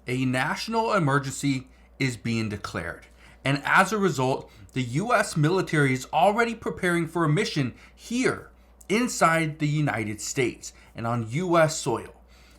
a national emergency is being declared. And as a result, the U.S. military is already preparing for a mission here inside the United States and on U.S. soil.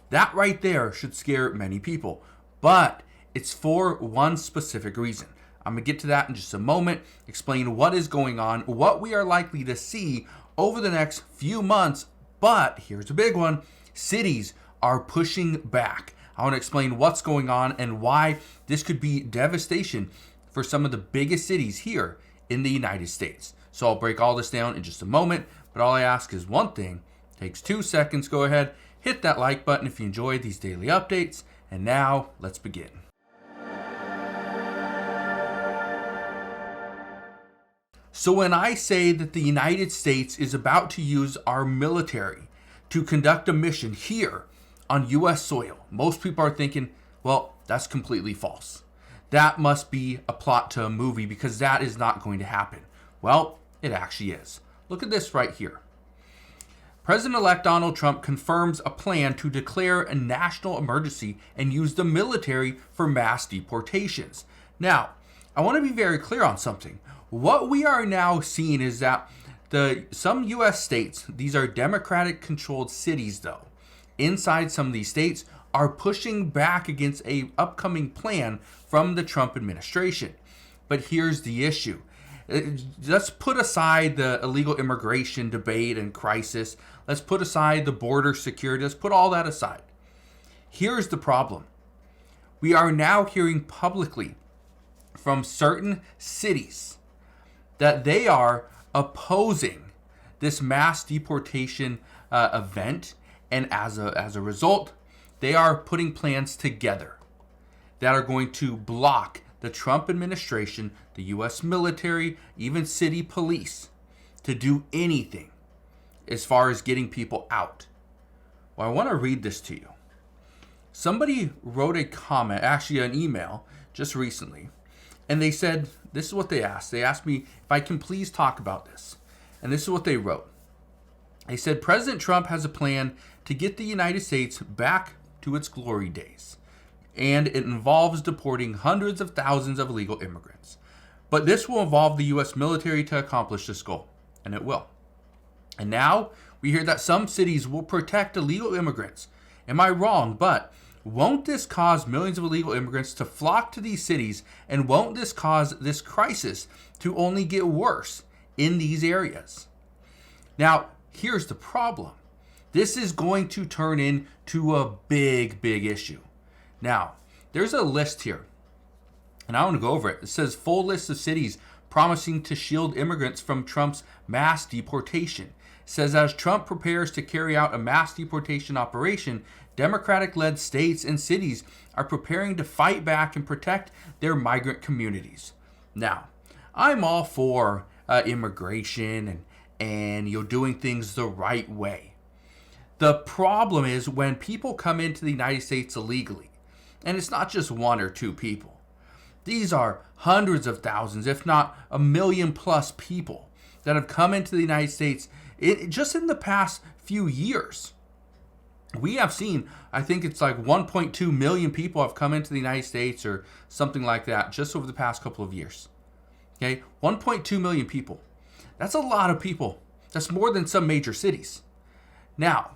That right there should scare many people, but it's for one specific reason. I'm going to get to that in just a moment, explain what is going on, what we are likely to see over the next few months. But here's a big one. Cities are pushing back. I want to explain what's going on and why this could be devastation for some of the biggest cities here in the United States. So I'll break all this down in just a moment, but all I ask is one thing. It takes 2 seconds. Go ahead, hit that like button if you enjoyed these daily updates. And now let's begin. So when I say that the United States is about to use our military to conduct a mission here on U.S. soil, most people are thinking, well, that's completely false. That must be a plot to a movie because that is not going to happen. Well, it actually is. Look at this right here. President-elect Donald Trump confirms a plan to declare a national emergency and use the military for mass deportations. Now, I want to be very clear on something. What we are now seeing is that some U.S. states, these are Democratic-controlled cities though, inside some of these states are pushing back against a upcoming plan from the Trump administration. But here's the issue. Let's put aside the illegal immigration debate and crisis. Let's put aside the border security. Let's put all that aside. Here's the problem. We are now hearing publicly from certain cities that they are opposing this mass deportation event. And as a result, they are putting plans together that are going to block the Trump administration, the U.S. military, even city police, to do anything as far as getting people out. Well, I want to read this to you. Somebody wrote a comment, actually an email, just recently, and they said, this is what they asked. They asked me if I can please talk about this. And this is what they wrote. They said, President Trump has a plan to get the United States back to its glory days. And it involves deporting hundreds of thousands of illegal immigrants. But this will involve the U.S. military to accomplish this goal, and it will. And now we hear that some cities will protect illegal immigrants. Am I wrong? But won't this cause millions of illegal immigrants to flock to these cities? And won't this cause this crisis to only get worse in these areas? Now, here's the problem. This is going to turn into a big, big issue. Now, there's a list here, and I want to go over it. It says full list of cities promising to shield immigrants from Trump's mass deportation. It says as Trump prepares to carry out a mass deportation operation, Democratic-led states and cities are preparing to fight back and protect their migrant communities. Now, I'm all for immigration and you're doing things the right way. The problem is when people come into the United States illegally, and it's not just 1 or 2 people. These are hundreds of thousands, if not 1 million plus people that have come into the United States just in the past few years. We have seen, I think it's like 1.2 million people have come into the United States or something like that just over the past couple of years. Okay, 1.2 million people. That's a lot of people. That's more than some major cities. Now,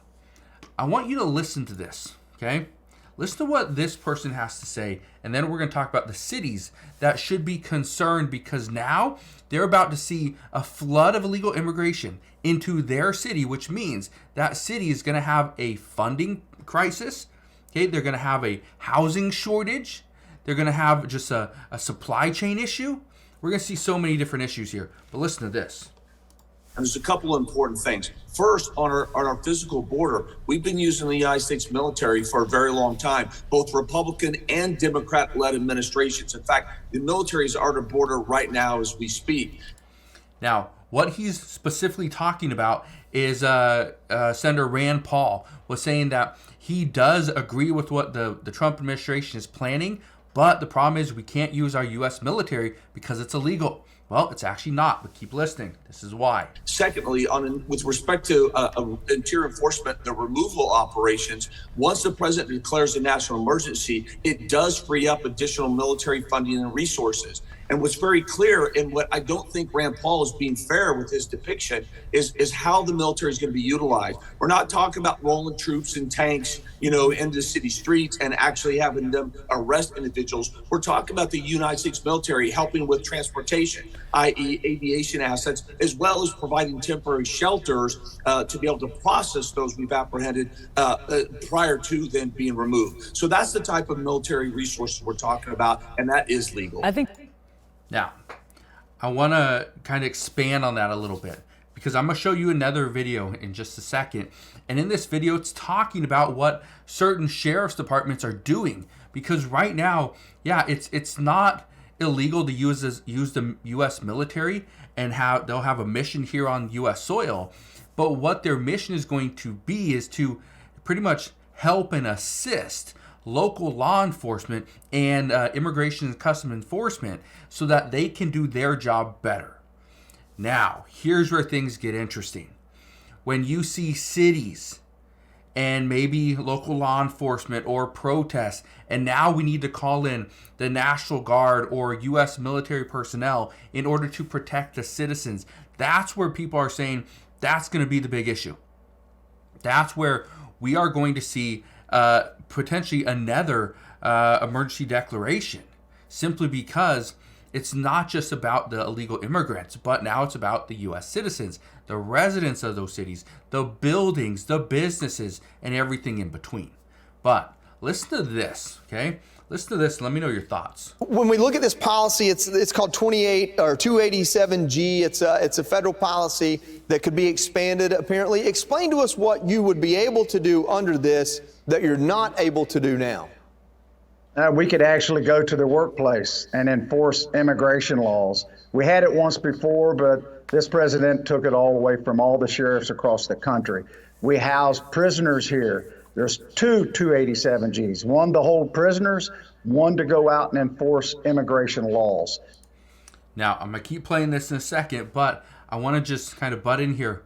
I want you to listen to this, okay? Listen to what this person has to say, and then we're going to talk about the cities that should be concerned because now they're about to see a flood of illegal immigration into their city, which means that city is going to have a funding crisis. Okay, they're going to have a housing shortage. They're going to have just a supply chain issue. We're going to see so many different issues here, but listen to this. And there's a couple of important things. First, on our physical border, we've been using the United States military for a very long time, both Republican and Democrat-led administrations. In fact, the military is at our border right now as we speak. Now, what he's specifically talking about is Senator Rand Paul was saying that he does agree with what the Trump administration is planning, But the problem is we can't use our U.S. military because it's illegal. Well, it's actually not, but keep listening. This is why. Secondly, with respect to interior enforcement, the removal operations, once the president declares a national emergency, it does free up additional military funding and resources. And what's very clear, and what I don't think Rand Paul is being fair with his depiction, is how the military is going to be utilized. We're not talking about rolling troops and tanks, into city streets and actually having them arrest individuals. We're talking about the United States military helping with transportation, i.e. aviation assets, as well as providing temporary shelters to be able to process those we've apprehended prior to then being removed. So that's the type of military resources we're talking about, and that is legal. Now, I want to kind of expand on that a little bit because I'm going to show you another video in just a second. And in this video, it's talking about what certain sheriff's departments are doing. Because right now, it's not illegal to use the U.S. military and they'll have a mission here on U.S. soil. But what their mission is going to be is to pretty much help and assist local law enforcement and immigration and custom enforcement so that they can do their job better. Now, here's where things get interesting. When you see cities and maybe local law enforcement or protests, and now we need to call in the National Guard or U.S. military personnel in order to protect the citizens, that's where people are saying that's going to be the big issue. That's where we are going to see potentially another emergency declaration, simply because it's not just about the illegal immigrants, but now it's about the U.S. citizens, the residents of those cities, the buildings, the businesses, and everything in between. But listen to this, okay? Listen to this and let me know your thoughts. When we look at this policy, it's called 287G. It's a federal policy that could be expanded, apparently. Explain to us what you would be able to do under this that you're not able to do now. We could actually go to the workplace and enforce immigration laws. We had it once before, but this president took it all away from all the sheriffs across the country. We house prisoners here. There's two 287Gs, one to hold prisoners, one to go out and enforce immigration laws. Now, I'm going to keep playing this in a second, but I want to just kind of butt in here.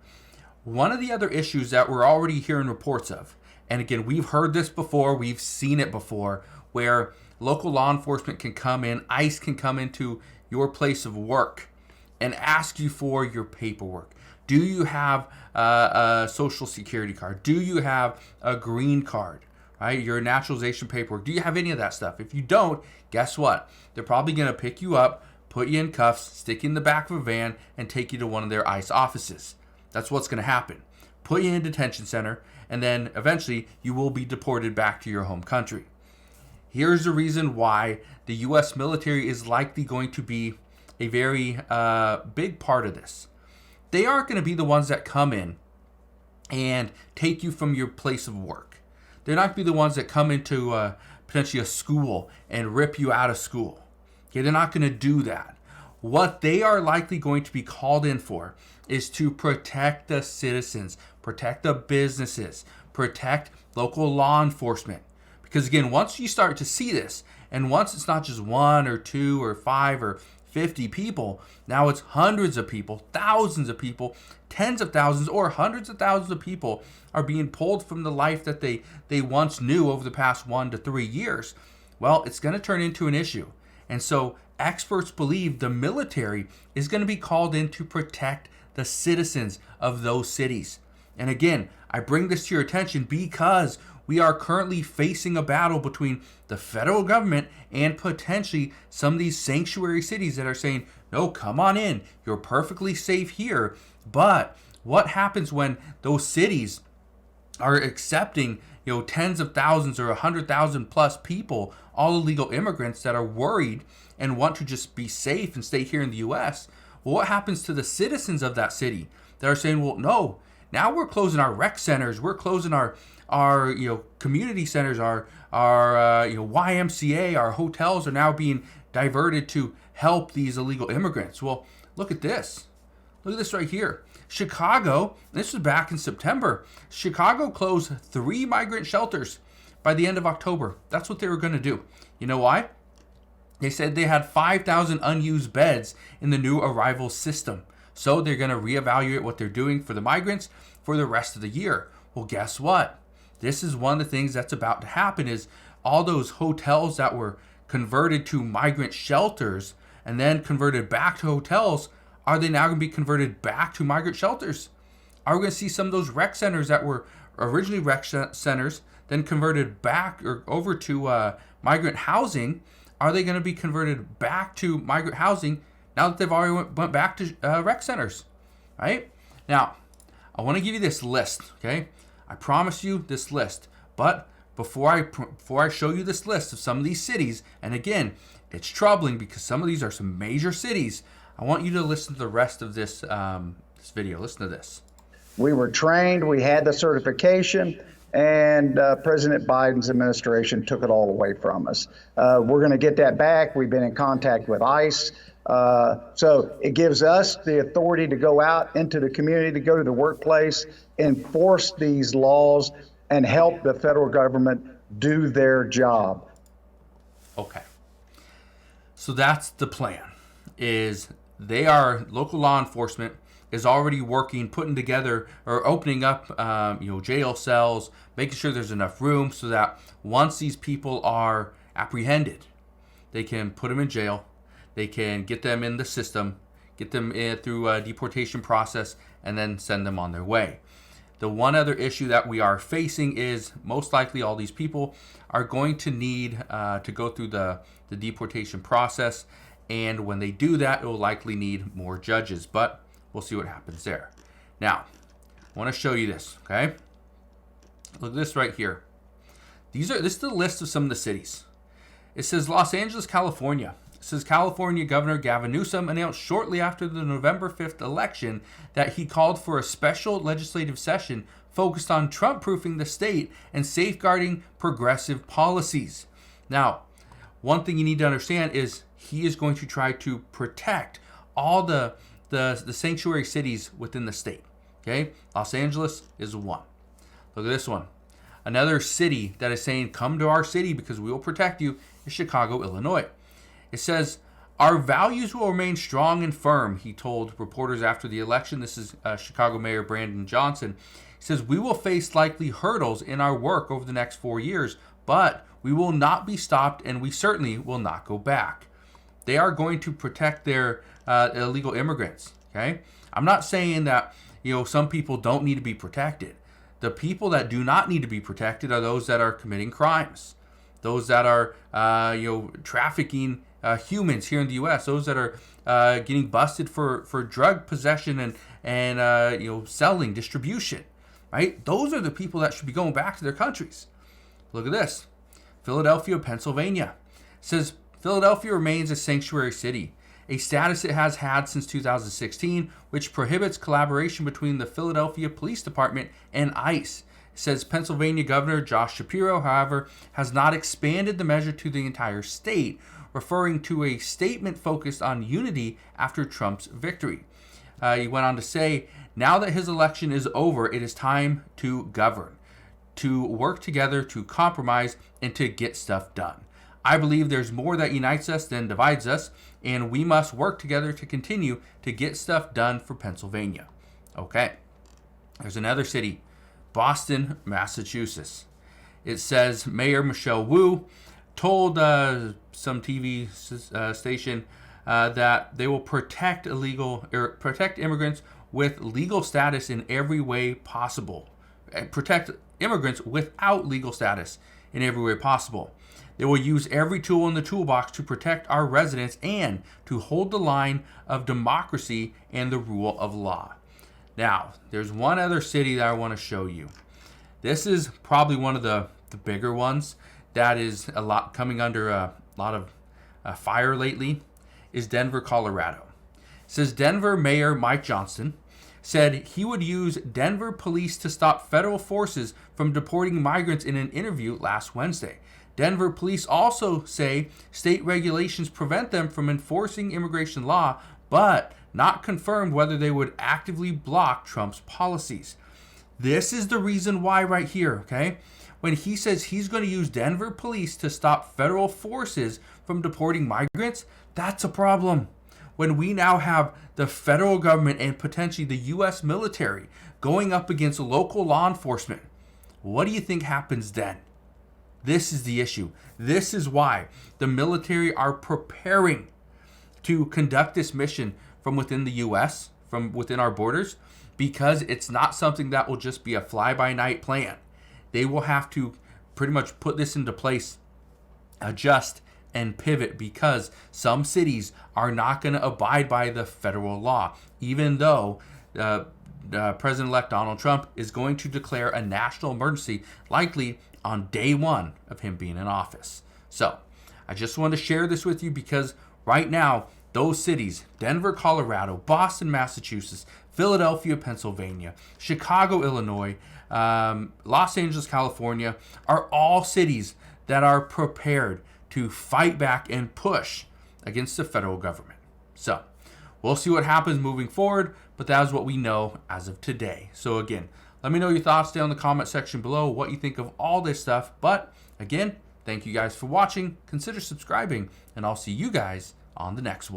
One of the other issues that we're already hearing reports of, and again, we've heard this before, we've seen it before, where local law enforcement can come in, ICE can come into your place of work and ask you for your paperwork. Do you have a social security card? Do you have a green card, right? Your naturalization paperwork. Do you have any of that stuff? If you don't, guess what? They're probably going to pick you up, put you in cuffs, stick you in the back of a van, and take you to one of their ICE offices. That's what's going to happen. Put you in a detention center, and then eventually you will be deported back to your home country. Here's the reason why the U.S. military is likely going to be a very big part of this. They aren't going to be the ones that come in and take you from your place of work. They're not going to be the ones that come into potentially a school and rip you out of school. Okay, they're not going to do that. What they are likely going to be called in for is to protect the citizens, protect the businesses, protect local law enforcement. Because again, once you start to see this, and once it's not just 1 or 2 or 5 or 50 people, now it's hundreds of people, thousands of people, tens of thousands or hundreds of thousands of people are being pulled from the life that they once knew over the past 1 to 3 years. Well, it's going to turn into an issue. And so experts believe the military is going to be called in to protect the citizens of those cities. And again, I bring this to your attention because we are currently facing a battle between the federal government and potentially some of these sanctuary cities that are saying, no, come on in. You're perfectly safe here. But what happens when those cities are accepting, tens of thousands or 100,000 plus people, all illegal immigrants that are worried and want to just be safe and stay here in the U.S.? Well, what happens to the citizens of that city that are saying, well, no, now we're closing our rec centers, we're closing our community centers, our YMCA, our hotels are now being diverted to help these illegal immigrants. Well, look at this. Look at this right here. Chicago, this was back in September, Chicago closed 3 migrant shelters by the end of October. That's what they were going to do. You know why? They said they had 5,000 unused beds in the new arrival system. So they're going to reevaluate what they're doing for the migrants for the rest of the year. Well, guess what? This is one of the things that's about to happen is all those hotels that were converted to migrant shelters and then converted back to hotels, are they now going to be converted back to migrant shelters? Are we going to see some of those rec centers that were originally rec centers, then converted back or over to migrant housing? Are they going to be converted back to migrant housing now that they've already went back to rec centers? Right? Now, I want to give you this list, okay? I promise you this list. But before I show you this list of some of these cities, and again, it's troubling because some of these are some major cities, I want you to listen to the rest of this video. Listen to this. We were trained, we had the certification, and President Biden's administration took it all away from us. We're going to get that back. We've been in contact with ICE. So it gives us the authority to go out into the community, to go to the workplace, enforce these laws, and help the federal government do their job. Okay. So that's the plan. Is local law enforcement is already working, putting together or opening up, jail cells, making sure there's enough room so that once these people are apprehended, they can put them in jail, they can get them in the system, get them in through a deportation process, and then send them on their way. The one other issue that we are facing is most likely all these people are going to need to go through the deportation process, and when they do that, it will likely need more judges, but we'll see what happens there. Now, I want to show you this, okay? Look at this right here. This is the list of some of the cities. It says Los Angeles, California. It says California Governor Gavin Newsom announced shortly after the November 5th election that he called for a special legislative session focused on Trump-proofing the state and safeguarding progressive policies. Now, one thing you need to understand is he is going to try to protect all the sanctuary cities within the state. Okay? Los Angeles is one. Look at this one. Another city that is saying, come to our city because we will protect you, is Chicago, Illinois. It says, our values will remain strong and firm, he told reporters after the election. This is Chicago Mayor Brandon Johnson. He says, we will face likely hurdles in our work over the next 4 years, but we will not be stopped and we certainly will not go back. They are going to protect their illegal immigrants. Okay, I'm not saying that some people don't need to be protected. The people that do not need to be protected are those that are committing crimes, those that are trafficking humans here in the U.S., those that are getting busted for drug possession and selling, distribution. Right, those are the people that should be going back to their countries. Look at this, Philadelphia, Pennsylvania. It says Philadelphia remains a sanctuary city, a status it has had since 2016, which prohibits collaboration between the Philadelphia Police Department and ICE. It says Pennsylvania Governor Josh Shapiro, however, has not expanded the measure to the entire state, referring to a statement focused on unity after Trump's victory. He went on to say, now that his election is over, it is time to govern, to work together, to compromise, and to get stuff done. I believe there's more that unites us than divides us, and we must work together to continue to get stuff done for Pennsylvania. Okay, there's another city, Boston, Massachusetts. It says Mayor Michelle Wu told some TV station that they will protect immigrants with legal status in every way possible. Protect immigrants without legal status in every way possible. They will use every tool in the toolbox to protect our residents and to hold the line of democracy and the rule of law. Now, there's one other city that I want to show you. This is probably one of the bigger ones that is coming under a lot of fire lately, is Denver, Colorado. It says Denver Mayor Mike Johnston said he would use Denver police to stop federal forces from deporting migrants in an interview last Wednesday. Denver police also say state regulations prevent them from enforcing immigration law, but not confirmed whether they would actively block Trump's policies. This is the reason why right here, okay? when he says he's going to use Denver police to stop federal forces from deporting migrants, that's a problem. When we now have the federal government and potentially the U.S. military going up against local law enforcement, what do you think happens then? This is the issue. This is why the military are preparing to conduct this mission from within the U.S., from within our borders, because it's not something that will just be a fly-by-night plan. They will have to pretty much put this into place, adjust, and pivot, because some cities are not going to abide by the federal law, even though President-elect Donald Trump is going to declare a national emergency, likely on day one of him being in office. So I just wanted to share this with you because right now, those cities, Denver, Colorado, Boston, Massachusetts, Philadelphia, Pennsylvania, Chicago, Illinois, Los Angeles, California, are all cities that are prepared to fight back and push against the federal government. So we'll see what happens moving forward, but that is what we know as of today. So again, let me know your thoughts down in the comment section below, what you think of all this stuff. But again, thank you guys for watching. Consider subscribing, and I'll see you guys on the next one.